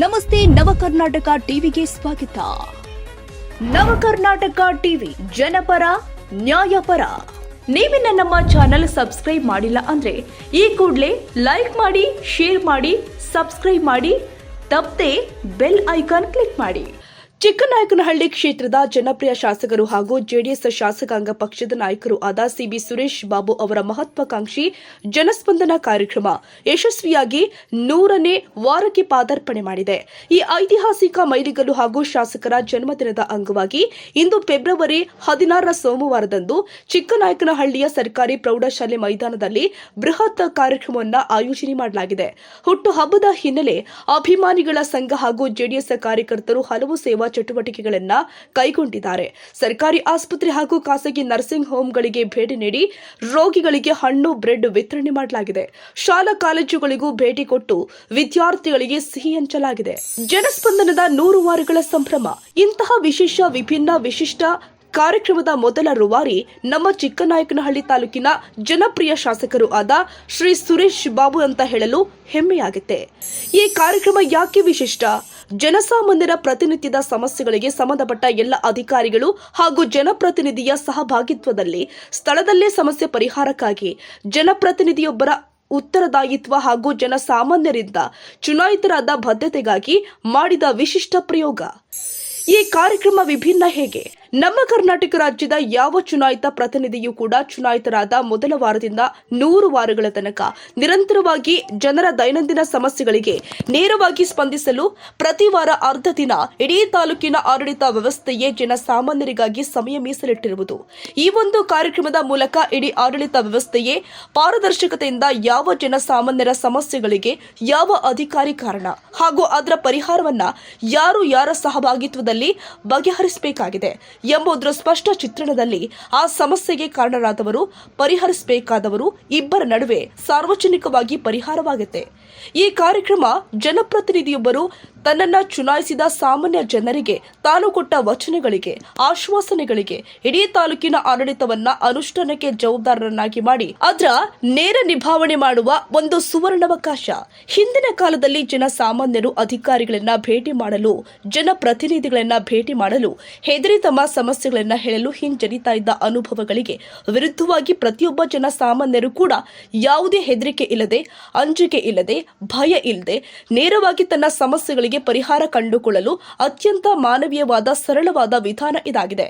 ನಮಸ್ತೆ ನವಕರ್ನಾಟಕ ಟಿವಿಗೆ ಸ್ವಾಗತ. ನವಕರ್ನಾಟಕ ಟಿವಿ ಜನಪರ ನ್ಯಾಯಪರ. ನೀವಿನ್ನ ನಮ್ಮ ಚಾನೆಲ್ ಸಬ್ಸ್ಕ್ರೈಬ್ ಮಾಡಿಲ್ಲ ಅಂದ್ರೆ ಈ ಕೂಡಲೇ ಲೈಕ್ ಮಾಡಿ, ಶೇರ್ ಮಾಡಿ, ಸಬ್ಸ್ಕ್ರೈಬ್ ಮಾಡಿ, ತಪ್ಪದೆ ಬೆಲ್ ಐಕಾನ್ ಕ್ಲಿಕ್ ಮಾಡಿ. ಚಿಕ್ಕನಾಯಕನಹಳ್ಳಿ ಕ್ಷೇತ್ರದ ಜನಪ್ರಿಯ ಶಾಸಕರು ಹಾಗೂ ಜೆಡಿಎಸ್ ಶಾಸಕಾಂಗ ಪಕ್ಷದ ನಾಯಕರು ಆದ ಸಿಬಿ ಸುರೇಶ್ ಬಾಬು ಅವರ ಮಹತ್ವಾಕಾಂಕ್ಷಿ ಜನಸ್ಪಂದನ ಕಾರ್ಯಕ್ರಮ ಯಶಸ್ವಿಯಾಗಿ 100ನೇ ವಾರಕ್ಕೆ ಪಾದಾರ್ಪಣೆ ಮಾಡಿದೆ. ಈ ಐತಿಹಾಸಿಕ ಮೈಲಿಗಲ್ಲು ಹಾಗೂ ಶಾಸಕರ ಜನ್ಮದಿನದ ಅಂಗವಾಗಿ ಇಂದು ಫೆಬ್ರವರಿ 16ರ ಸೋಮವಾರದಂದು ಚಿಕ್ಕನಾಯಕನಹಳ್ಳಿಯ ಸರ್ಕಾರಿ ಪ್ರೌಢಶಾಲೆ ಮೈದಾನದಲ್ಲಿ ಬೃಹತ್ ಕಾರ್ಯಕ್ರಮವನ್ನು ಆಯೋಜನೆ ಮಾಡಲಾಗಿದೆ. ಹುಟ್ಟುಹಬ್ಬದ ಹಿನ್ನೆಲೆ ಅಭಿಮಾನಿಗಳ ಸಂಘ ಹಾಗೂ ಜೆಡಿಎಸ್ ಕಾರ್ಯಕರ್ತರು ಹಲವು ಸೇವಾ ಚಟುವಟಿಕೆಗಳನ್ನು ಕೈಗೊಂಡಿದ್ದಾರೆ. ಸರ್ಕಾರಿ ಆಸ್ಪತ್ರೆ ಹಾಗೂ ಖಾಸಗಿ ನರ್ಸಿಂಗ್ ಹೋಂಗಳಿಗೆ ಭೇಟಿ ನೀಡಿ ರೋಗಿಗಳಿಗೆ ಹಣ್ಣು, ಬ್ರೆಡ್ ವಿತರಣೆ ಮಾಡಲಾಗಿದೆ. ಶಾಲಾ ಕಾಲೇಜುಗಳಿಗೂ ಭೇಟಿ ಕೊಟ್ಟು ವಿದ್ಯಾರ್ಥಿಗಳಿಗೆ ಸಿಹಿ ಹಂಚಲಾಗಿದೆ. ಜನಸ್ಪಂದನದ 100 ವಾರಗಳ ಸಂಭ್ರಮ. ಇಂತಹ ವಿಶಿಷ್ಟ ಕಾರ್ಯಕ್ರಮದ ಮೊದಲ ರೂವಾರಿ ನಮ್ಮ ಚಿಕ್ಕನಾಯಕನಹಳ್ಳಿ ತಾಲೂಕಿನ ಜನಪ್ರಿಯ ಶಾಸಕರು ಆದ ಶ್ರೀ ಸುರೇಶ್ ಬಾಬು ಅಂತ ಹೇಳಲು ಹೆಮ್ಮೆಯಾಗುತ್ತೆ. ಈ ಕಾರ್ಯಕ್ರಮ ಯಾಕೆ ವಿಶಿಷ್ಟ? ಜನಸಾಮಾನ್ಯರ ಪ್ರತಿನಿತ್ಯದ ಸಮಸ್ಯೆಗಳಿಗೆ ಸಂಬಂಧಪಟ್ಟ ಎಲ್ಲ ಅಧಿಕಾರಿಗಳು ಹಾಗೂ ಜನಪ್ರತಿನಿಧಿಯ ಸಹಭಾಗಿತ್ವದಲ್ಲಿ ಸ್ಥಳದಲ್ಲೇ ಸಮಸ್ಯೆ ಪರಿಹಾರಕ್ಕಾಗಿ ಜನಪ್ರತಿನಿಧಿಯೊಬ್ಬರ ಉತ್ತರದಾಯಿತ್ವ ಹಾಗೂ ಜನಸಾಮಾನ್ಯರಿಂದ ಚುನಾಯಿತರಾದ ಬದ್ಧತೆಗಾಗಿ ಮಾಡಿದ ವಿಶಿಷ್ಟ ಪ್ರಯೋಗ. ಈ ಕಾರ್ಯಕ್ರಮ ವಿಭಿನ್ನ ಹೇಗೆ? ನಮ್ಮ ಕರ್ನಾಟಕ ರಾಜ್ಯದ ಯಾವ ಚುನಾಯಿತ ಪ್ರತಿನಿಧಿಯೂ ಕೂಡ ಚುನಾಯಿತರಾದ ಮೊದಲ ವಾರದಿಂದ 100 ವಾರಗಳ ತನಕ ನಿರಂತರವಾಗಿ ಜನರ ದೈನಂದಿನ ಸಮಸ್ಯೆಗಳಿಗೆ ನೇರವಾಗಿ ಸ್ಪಂದಿಸಲು ಪ್ರತಿ ವಾರ ಅರ್ಧ ದಿನ ಇಡೀ ತಾಲೂಕಿನ ಆಡಳಿತ ವ್ಯವಸ್ಥೆಯೇ ಜನಸಾಮಾನ್ಯರಿಗಾಗಿ ಸಮಯ ಮೀಸಲಿಟ್ಟಿರುವುದು. ಈ ಒಂದು ಕಾರ್ಯಕ್ರಮದ ಮೂಲಕ ಇಡೀ ಆಡಳಿತ ವ್ಯವಸ್ಥೆಯೇ ಪಾರದರ್ಶಕತೆಯಿಂದ ಯಾವ ಜನಸಾಮಾನ್ಯರ ಸಮಸ್ಯೆಗಳಿಗೆ ಯಾವ ಅಧಿಕಾರಿ ಕಾರಣ ಹಾಗೂ ಅದರ ಪರಿಹಾರವನ್ನ ಯಾರ ಸಹಭಾಗಿತ್ವದಲ್ಲಿ ಬಗೆಹರಿಸಬೇಕಾಗಿದೆ ಎಂಬುದರ ಸ್ಪಷ್ಟ ಚಿತ್ರಣದಲ್ಲಿ ಆ ಸಮಸ್ಯೆಗೆ ಕಾರಣರಾದವರು, ಪರಿಹರಿಸಬೇಕಾದವರು ಇಬ್ಬರ ನಡುವೆ ಸಾರ್ವಜನಿಕವಾಗಿ ಪರಿಹಾರವಾಗುತ್ತೆ. ಈ ಕಾರ್ಯಕ್ರಮ ಜನಪ್ರತಿನಿಧಿಯೊಬ್ಬರು ತನ್ನನ್ನು ಚುನಾಯಿಸಿದ ಸಾಮಾನ್ಯ ಜನರಿಗೆ ತಾನು ಕೊಟ್ಟ ವಚನಗಳಿಗೆ, ಆಶ್ವಾಸನೆಗಳಿಗೆ ಇಡೀ ತಾಲೂಕಿನ ಆಡಳಿತವನ್ನ ಅನುಷ್ಠಾನಕ್ಕೆ ಜವಾಬ್ದಾರರನ್ನಾಗಿ ಮಾಡಿ ಅದರ ನೇರ ನಿಭಾವಣೆ ಮಾಡುವ ಒಂದು ಸುವರ್ಣಾವಕಾಶ. ಹಿಂದಿನ ಕಾಲದಲ್ಲಿ ಜನಸಾಮಾನ್ಯರು ಅಧಿಕಾರಿಗಳನ್ನ ಭೇಟಿ ಮಾಡಲು, ಜನಪ್ರತಿನಿಧಿಗಳನ್ನ ಭೇಟಿ ಮಾಡಲು ಹೆದರಿ ತಮ್ಮ ಸಮಸ್ಯೆಗಳನ್ನ ಹೇಳಲು ಹಿಂಜರಿತಾ ಇದ್ದ ಅನುಭವಗಳಿಗೆ ವಿರುದ್ಧವಾಗಿ ಪ್ರತಿಯೊಬ್ಬ ಜನಸಾಮಾನ್ಯರು ಕೂಡ ಯಾವುದೇ ಹೆದರಿಕೆ ಇಲ್ಲದೆ, ಅಂಜಿಕೆ ಇಲ್ಲದೆ, ಭಯ ಇಲ್ಲದೆ ನೇರವಾಗಿ ತನ್ನ ಸಮಸ್ಯೆಗಳಿಗೆ ಪರಿಹಾರ ಕಂಡುಕೊಳ್ಳಲು ಅತ್ಯಂತ ಮಾನವೀಯವಾದ ಸರಳವಾದ ವಿಧಾನ ಇದಾಗಿದೆ.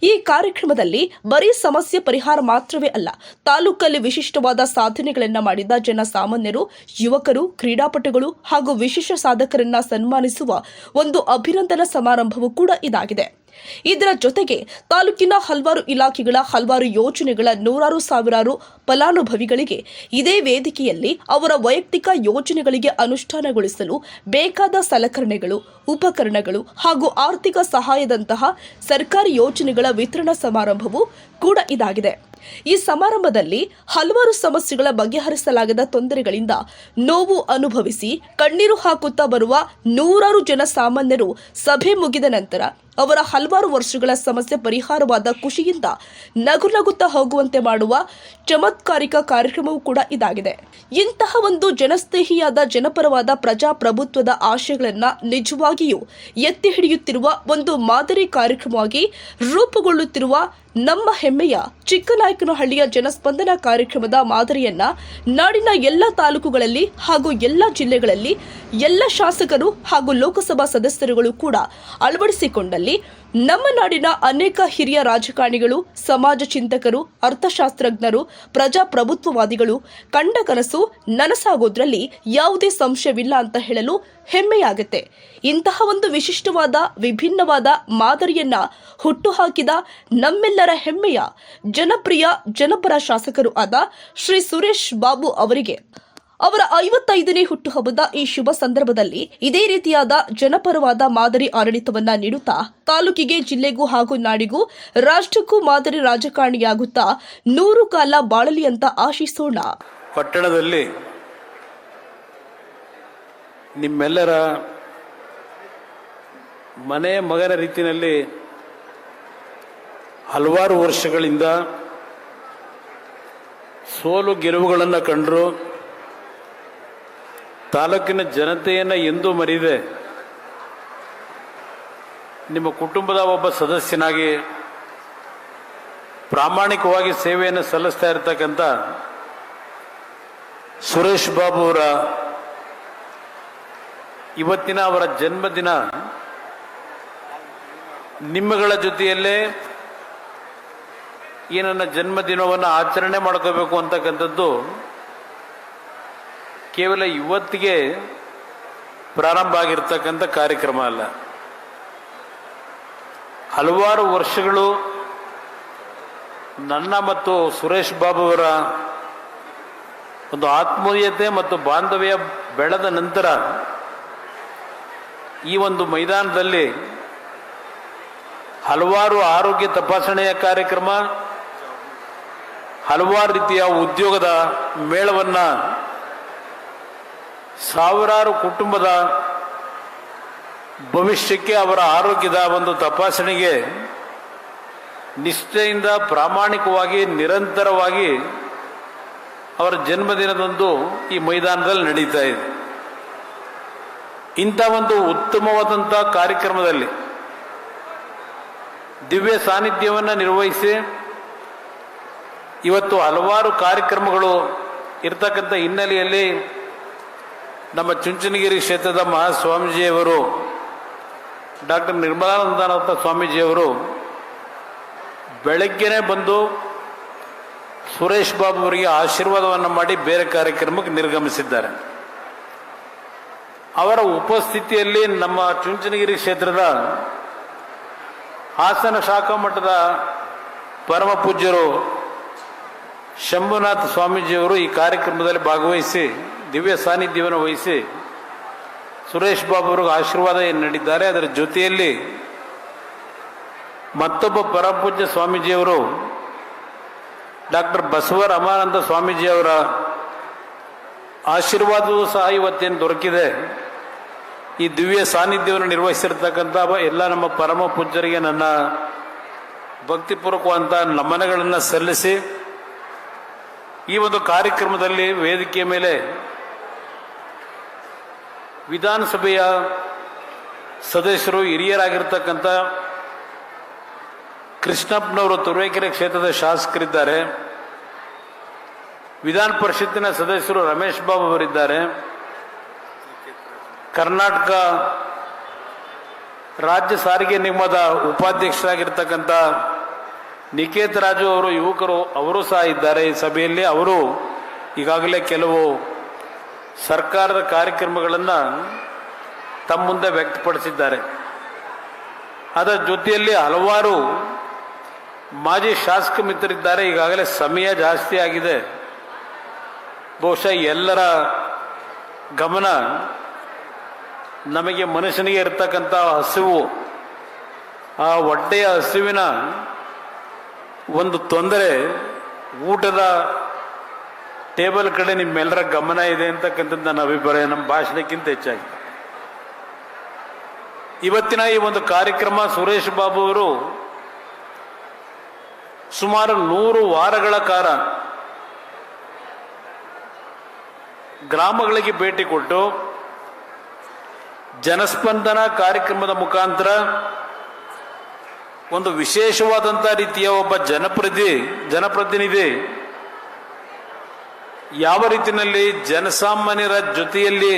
ಈ ಕಾರ್ಯಕ್ರಮದಲ್ಲಿ ಬರೀ ಸಮಸ್ಯೆ ಪರಿಹಾರ ಮಾತ್ರವೇ ಅಲ್ಲ, ತಾಲೂಕಲ್ಲಿ ವಿಶಿಷ್ಟವಾದ ಸಾಧನೆಗಳನ್ನ ಮಾಡಿದ ಜನಸಾಮಾನ್ಯರು, ಯುವಕರು, ಕ್ರೀಡಾಪಟುಗಳು ಹಾಗೂ ವಿಶೇಷ ಸಾಧಕರನ್ನ ಸನ್ಮಾನಿಸುವ ಒಂದು ಅಭಿನಂದನಾ ಸಮಾರಂಭವೂ ಕೂಡ ಇದಾಗಿದೆ. ಇದರ ಜೊತೆಗೆ ತಾಲೂಕಿನ ಹಲವಾರು ಇಲಾಖೆಗಳ ಹಲವಾರು ಯೋಜನೆಗಳ 100,000 ಫಲಾನುಭವಿಗಳಿಗೆ ಇದೇ ವೇದಿಕೆಯಲ್ಲಿ ಅವರ ವೈಯಕ್ತಿಕ ಯೋಜನೆಗಳಿಗೆ ಅನುಷ್ಠಾನಗೊಳಿಸಲು ಬೇಕಾದ ಸಲಕರಣೆಗಳು, ಉಪಕರಣಗಳು ಹಾಗೂ ಆರ್ಥಿಕ ಸಹಾಯದಂತಹ ಸರ್ಕಾರಿ ಯೋಜನೆಗಳ ವಿತರಣಾ ಸಮಾರಂಭವೂ ಕೂಡ ಇದಾಗಿದೆ. ಈ ಸಮಾರಂಭದಲ್ಲಿ ಹಲವಾರು ಸಮಸ್ಯೆಗಳ ಬಗೆಹರಿಸಲಾಗದ ತೊಂದರೆಗಳಿಂದ ನೋವು ಅನುಭವಿಸಿ ಕಣ್ಣೀರು ಹಾಕುತ್ತಾ ಬರುವ 100 ಜನಸಾಮಾನ್ಯರು ಸಭೆ ಮುಗಿದ ನಂತರ ಅವರ ಹಲವಾರು ವರ್ಷಗಳ ಸಮಸ್ಯೆ ಪರಿಹಾರವಾದ ಖುಷಿಯಿಂದ ನಗುತ್ತಾ ಹೋಗುವಂತೆ ಮಾಡುವ ಚಮತ್ಕಾರಿಕ ಕಾರ್ಯಕ್ರಮವೂ ಕೂಡ ಇದಾಗಿದೆ. ಇಂತಹ ಒಂದು ಜನಸ್ನೇಹಿಯಾದ, ಜನಪರವಾದ ಪ್ರಜಾಪ್ರಭುತ್ವದ ಆಶಯಗಳನ್ನು ನಿಜವಾಗಿಯೂ ಎತ್ತಿ ಹಿಡಿಯುತ್ತಿರುವ ಒಂದು ಮಾದರಿ ಕಾರ್ಯಕ್ರಮವಾಗಿ ರೂಪುಗೊಳ್ಳುತ್ತಿರುವ ನಮ್ಮ ಹೆಮ್ಮೆಯ ಚಿಕ್ಕನಾಯಕನಹಳ್ಳಿಯ ಜನಸ್ಪಂದನ ಕಾರ್ಯಕ್ರಮದ ಮಾದರಿಯನ್ನ ನಾಡಿನ ಎಲ್ಲ ತಾಲೂಕುಗಳಲ್ಲಿ ಹಾಗೂ ಎಲ್ಲ ಜಿಲ್ಲೆಗಳಲ್ಲಿ ಎಲ್ಲ ಶಾಸಕರು ಹಾಗೂ ಲೋಕಸಭಾ ಸದಸ್ಯರುಗಳು ಕೂಡ ಅಳವಡಿಸಿಕೊಂಡಲ್ಲಿ ನಮ್ಮ ನಾಡಿನ ಅನೇಕ ಹಿರಿಯ ರಾಜಕಾರಣಿಗಳು, ಸಮಾಜ ಚಿಂತಕರು, ಅರ್ಥಶಾಸ್ತ್ರಜ್ಞರು, ಪ್ರಜಾಪ್ರಭುತ್ವವಾದಿಗಳು ಕಂಡ ಕನಸು ನನಸಾಗೋದ್ರಲ್ಲಿ ಯಾವುದೇ ಸಂಶಯವಿಲ್ಲ ಅಂತ ಹೇಳಲು ಹೆಮ್ಮೆಯಾಗುತ್ತೆ. ಇಂತಹ ಒಂದು ವಿಶಿಷ್ಟವಾದ, ವಿಭಿನ್ನವಾದ ಮಾದರಿಯನ್ನ ಹುಟ್ಟುಹಾಕಿದ ನಮ್ಮೆಲ್ಲರ ಹೆಮ್ಮೆಯ ಜನಪ್ರಿಯ ಜನಪರ ಶಾಸಕರು ಆದ ಶ್ರೀ ಸುರೇಶ್ ಬಾಬು ಅವರಿಗೆ ಅವರ 55ನೇ ಹುಟ್ಟುಹಬ್ಬದ ಈ ಶುಭ ಸಂದರ್ಭದಲ್ಲಿ ಇದೇ ರೀತಿಯಾದ ಜನಪರವಾದ ಮಾದರಿ ಆಡಳಿತವನ್ನ ನೀಡುತ್ತಾ ತಾಲೂಕಿಗೆ, ಜಿಲ್ಲೆಗೂ ಹಾಗೂ ನಾಡಿಗೂ, ರಾಷ್ಟ್ರಕ್ಕೂ ಮಾದರಿ ರಾಜಕಾರಣಿಯಾಗುತ್ತಾ 100 ಕಾಲ ಬಾಳಲಿ ಅಂತ ಆಶಿಸೋಣ. ಪಟ್ಟಣದಲ್ಲಿ ನಿಮ್ಮೆಲ್ಲರ ಮನೆ ಮಗನ ರೀತಿಯಲ್ಲಿ ಹಲವಾರು ವರ್ಷಗಳಿಂದ ಸೋಲು ಗೆಲುವುಗಳನ್ನು ಕಂಡರು. ತಾಲೂಕಿನ ಜನತೆಯನ್ನು ಎಂದೂ ಮರೆಯದೆ ನಿಮ್ಮ ಕುಟುಂಬದ ಒಬ್ಬ ಸದಸ್ಯನಾಗಿ ಪ್ರಾಮಾಣಿಕವಾಗಿ ಸೇವೆಯನ್ನು ಸಲ್ಲಿಸ್ತಾ ಇರತಕ್ಕಂಥ ಸುರೇಶ್ ಬಾಬು ಅವರ ಇವತ್ತಿನ ಅವರ ಜನ್ಮದಿನ ನಿಮ್ಮಗಳ ಜೊತೆಯಲ್ಲೇ ಈ ನನ್ನ ಜನ್ಮದಿನವನ್ನು ಆಚರಣೆ ಮಾಡ್ಕೋಬೇಕು ಅಂತಕ್ಕಂಥದ್ದು ಕೇವಲ ಇವತ್ತಿಗೆ ಪ್ರಾರಂಭ ಆಗಿರ್ತಕ್ಕಂಥ ಕಾರ್ಯಕ್ರಮ ಅಲ್ಲ. ಹಲವಾರು ವರ್ಷಗಳು ನನ್ನ ಮತ್ತು ಸುರೇಶ್ ಬಾಬು ಅವರ ಒಂದು ಆತ್ಮೀಯತೆ ಮತ್ತು ಬಾಂಧವ್ಯ ಬೆಳೆದ ನಂತರ ಈ ಒಂದು ಮೈದಾನದಲ್ಲಿ ಹಲವಾರು ಆರೋಗ್ಯ ತಪಾಸಣೆಯ ಕಾರ್ಯಕ್ರಮ, ಹಲವಾರು ರೀತಿಯ ಉದ್ಯೋಗದ ಮೇಳವನ್ನ, ಸಾವಿರಾರು ಕುಟುಂಬದ ಭವಿಷ್ಯಕ್ಕೆ ಅವರ ಆರೋಗ್ಯದ ಒಂದು ತಪಾಸಣೆಗೆ ನಿಷ್ಠೆಯಿಂದ ಪ್ರಾಮಾಣಿಕವಾಗಿ ನಿರಂತರವಾಗಿ ಅವರ ಜನ್ಮದಿನದಂದು ಈ ಮೈದಾನದಲ್ಲಿ ನಡೀತಾ ಇದೆ. ಇಂಥ ಒಂದು ಉತ್ತಮವಾದಂಥ ಕಾರ್ಯಕ್ರಮದಲ್ಲಿ ದಿವ್ಯ ಸಾನ್ನಿಧ್ಯವನ್ನು ನಿರ್ವಹಿಸಿ ಇವತ್ತು ಹಲವಾರು ಕಾರ್ಯಕ್ರಮಗಳು ಇರ್ತಕ್ಕಂಥ ಹಿನ್ನೆಲೆಯಲ್ಲಿ ನಮ್ಮ ಚುಂಚನಗಿರಿ ಕ್ಷೇತ್ರದ ಮಹಾಸ್ವಾಮೀಜಿಯವರು ಡಾಕ್ಟರ್ ನಿರ್ಮಲಾನಂದನಾಥ ಸ್ವಾಮೀಜಿಯವರು ಬೆಳಗ್ಗೆನೇ ಬಂದು ಸುರೇಶ್ ಬಾಬು ಅವರಿಗೆ ಆಶೀರ್ವಾದವನ್ನು ಮಾಡಿ ಬೇರೆ ಕಾರ್ಯಕ್ರಮಕ್ಕೆ ನಿರ್ಗಮಿಸಿದ್ದಾರೆ. ಅವರ ಉಪಸ್ಥಿತಿಯಲ್ಲಿ ನಮ್ಮ ಚುಂಚನಗಿರಿ ಕ್ಷೇತ್ರದ ಹಾಸನ ಶಾಖಾ ಮಠದ ಪರಮ ಪೂಜ್ಯರು ಶಂಭುನಾಥ ಸ್ವಾಮೀಜಿಯವರು ಈ ಕಾರ್ಯಕ್ರಮದಲ್ಲಿ ಭಾಗವಹಿಸಿ ದಿವ್ಯ ಸಾನ್ನಿಧ್ಯವನ್ನು ವಹಿಸಿ ಸುರೇಶ್ ಬಾಬು ಅವರಿಗೆ ಆಶೀರ್ವಾದ ನೀಡಿದ್ದಾರೆ. ಅದರ ಜೊತೆಯಲ್ಲಿ ಮತ್ತೊಬ್ಬ ಪರಮ ಪೂಜ್ಯ ಸ್ವಾಮೀಜಿಯವರು ಡಾಕ್ಟರ್ ಬಸವರಾಮಾನಂದ ಸ್ವಾಮೀಜಿಯವರ ಆಶೀರ್ವಾದವೂ ಸಹ ಇವತ್ತೇನು ದೊರಕಿದೆ. ಈ ದಿವ್ಯ ಸಾನ್ನಿಧ್ಯವನ್ನು ನಿರ್ವಹಿಸಿರ್ತಕ್ಕಂಥ ಎಲ್ಲ ನಮ್ಮ ಪರಮ ಪೂಜ್ಯರಿಗೆ ನನ್ನ ಭಕ್ತಿಪೂರ್ವಕವಂತ ನಮನಗಳನ್ನು ಸಲ್ಲಿಸಿ ಈ ಒಂದು ಕಾರ್ಯಕ್ರಮದಲ್ಲಿ ವೇದಿಕೆಯ ಮೇಲೆ ವಿಧಾನಸಭೆಯ ಸದಸ್ಯರು ಹಿರಿಯರಾಗಿರ್ತಕ್ಕಂಥ ಕೃಷ್ಣಪ್ಪನವರು ತುರುವೇಕೆರೆ ಕ್ಷೇತ್ರದ ಶಾಸಕರಿದ್ದಾರೆ. ವಿಧಾನ ಪರಿಷತ್ತಿನ ಸದಸ್ಯರು ರಮೇಶ್ ಬಾಬು ಅವರಿದ್ದಾರೆ. ಕರ್ನಾಟಕ ರಾಜ್ಯ ಸಾರಿಗೆ ನಿಗಮದ ಉಪಾಧ್ಯಕ್ಷರಾಗಿರ್ತಕ್ಕಂಥ ನಿಕೇತ್ ರಾಜು ಅವರು ಯುವಕರು ಅವರು ಸಹ ಇದ್ದಾರೆ ಈ ಸಭೆಯಲ್ಲಿ. ಅವರು ಈಗಾಗಲೇ ಕೆಲವು ಸರ್ಕಾರದ ಕಾರ್ಯಕ್ರಮಗಳನ್ನು ತಮ್ಮ ಮುಂದೆ ವ್ಯಕ್ತಪಡಿಸಿದ್ದಾರೆ. ಅದರ ಜೊತೆಯಲ್ಲಿ ಹಲವಾರು ಮಾಜಿ ಶಾಸಕ ಮಿತ್ರರಿದ್ದಾರೆ. ಈಗಾಗಲೇ ಸಮಯ ಜಾಸ್ತಿ ಆಗಿದೆ. ಬಹುಶಃ ಎಲ್ಲರ ಗಮನ ನಮಗೆ ಮನುಷ್ಯನಿಗೆ ಇರ್ತಕ್ಕಂಥ ಹಸಿವು, ಆ ಹೊಟ್ಟೆಯ ಹಸಿವಿನ ಒಂದು ತೊಂದರೆ ಊಟದ ಟೇಬಲ್ ಕಡೆ ನಿಮ್ಮೆಲ್ಲರ ಗಮನ ಇದೆ ಅಂತಕ್ಕಂಥದ್ದು ನನ್ನ ಅಭಿಪ್ರಾಯ, ನಮ್ಮ ಭಾಷಣಕ್ಕಿಂತ ಹೆಚ್ಚಾಗಿ. ಇವತ್ತಿನ ಈ ಒಂದು ಕಾರ್ಯಕ್ರಮ ಸುರೇಶ್ ಬಾಬು ಅವರು ಸುಮಾರು 100 ವಾರಗಳ ಕಾಲ ಗ್ರಾಮಗಳಿಗೆ ಭೇಟಿ ಕೊಟ್ಟು ಜನಸ್ಪಂದನ ಕಾರ್ಯಕ್ರಮದ ಮುಖಾಂತರ ಒಂದು ವಿಶೇಷವಾದಂಥ ರೀತಿಯ ಒಬ್ಬ ಜನಪ್ರತಿನಿಧಿ ಯಾವ ರೀತಿಯಲ್ಲಿ ಜನಸಾಮಾನ್ಯರ ಜೊತೆಯಲ್ಲಿ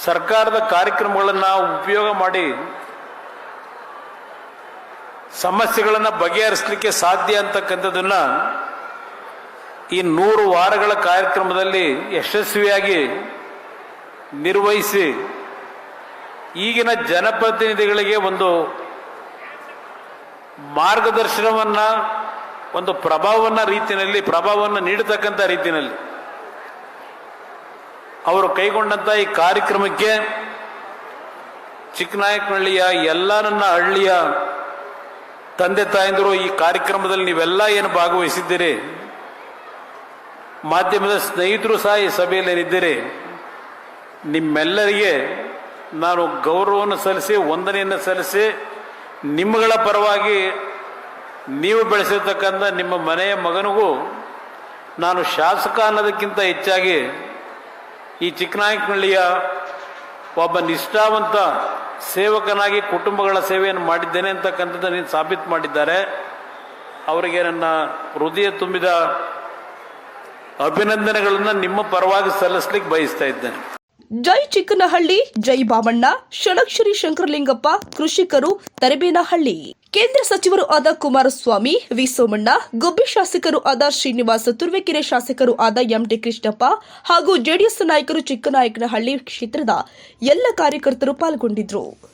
ಸರ್ಕಾರದ ಕಾರ್ಯಕ್ರಮಗಳನ್ನು ಉಪಯೋಗ ಮಾಡಿ ಸಮಸ್ಯೆಗಳನ್ನು ಬಗೆಹರಿಸಲಿಕ್ಕೆ ಸಾಧ್ಯ ಅಂತಕ್ಕಂಥದ್ದನ್ನ ಈ 100 ವಾರಗಳ ಕಾರ್ಯಕ್ರಮದಲ್ಲಿ ಯಶಸ್ವಿಯಾಗಿ ನಿರ್ವಹಿಸಿ ಈಗಿನ ಜನಪ್ರತಿನಿಧಿಗಳಿಗೆ ಒಂದು ಮಾರ್ಗದರ್ಶನವನ್ನ, ಒಂದು ಪ್ರಭಾವವನ್ನು ನೀಡತಕ್ಕಂಥ ರೀತಿಯಲ್ಲಿ ಅವರು ಕೈಗೊಂಡಂತ ಈ ಕಾರ್ಯಕ್ರಮಕ್ಕೆ ಚಿಕ್ಕನಾಯಕನಹಳ್ಳಿಯ ಎಲ್ಲ ನನ್ನ ಹಳ್ಳಿಯ ತಂದೆ ತಾಯಂದಿರು, ಈ ಕಾರ್ಯಕ್ರಮದಲ್ಲಿ ನೀವೆಲ್ಲ ಏನು ಭಾಗವಹಿಸಿದ್ದೀರಿ, ಮಾಧ್ಯಮದ ಸ್ನೇಹಿತರು ಸಹ ಈ ಸಭೆಯಲ್ಲಿದ್ದೀರಿ, ನಿಮ್ಮೆಲ್ಲರಿಗೆ ನಾನು ಗೌರವವನ್ನು ಸಲ್ಲಿಸಿ ವಂದನೆಯನ್ನು ಸಲ್ಲಿಸಿ ನಿಮ್ಮಗಳ ಪರವಾಗಿ ನೀವು ಬೆಳೆಸಿರ್ತಕ್ಕಂಥ ನಿಮ್ಮ ಮನೆಯ ಮಗನಿಗೂ ನಾನು ಶಾಸಕ ಅನ್ನೋದಕ್ಕಿಂತ ಹೆಚ್ಚಾಗಿ ಈ ಚಿಕ್ಕನಾಯಕನಹಳ್ಳಿಯ ಒಬ್ಬ ನಿಷ್ಠಾವಂತ ಸೇವಕನಾಗಿ ಕುಟುಂಬಗಳ ಸೇವೆಯನ್ನು ಮಾಡಿದ್ದೇನೆ ಅಂತಕ್ಕಂಥದ್ದನ್ನು ಸಾಬೀತು ಮಾಡಿದ್ದಾರೆ. ಅವರಿಗೆ ನನ್ನ ಹೃದಯ ತುಂಬಿದ ಅಭಿನಂದನೆಗಳನ್ನು ನಿಮ್ಮ ಪರವಾಗಿ ಸಲ್ಲಿಸಲಿಕ್ಕೆ ಬಯಸ್ತಾ ಇದ್ದೇನೆ. ಜೈ ಚಿಕ್ಕನಹಳ್ಳಿ, ಜೈ ಬಾಮಣ್ಣ, ಷಡಕ್ಷರಿ ಶಂಕರಲಿಂಗಪ್ಪ, ಕೃಷಿಕರು, ತರಬೇನಹಳ್ಳಿ. ಕೇಂದ್ರ ಸಚಿವರು ಆದ ಕುಮಾರಸ್ವಾಮಿ, ವಿ ಸೋಮಣ್ಣ, ಗುಬ್ಬಿ ಶಾಸಕರು ಆದ ಶ್ರೀನಿವಾಸ, ತುರುವೇಕೆರೆ ಶಾಸಕರು ಆದ ಎಂಟಿ ಕೃಷ್ಣಪ್ಪ ಹಾಗೂ ಜೆಡಿಎಸ್ ನಾಯಕರು ಚಿಕ್ಕನಾಯಕನಹಳ್ಳಿ ಕ್ಷೇತ್ರದ ಎಲ್ಲ ಕಾರ್ಯಕರ್ತರು ಪಾಲ್ಗೊಂಡಿದ್ದರು.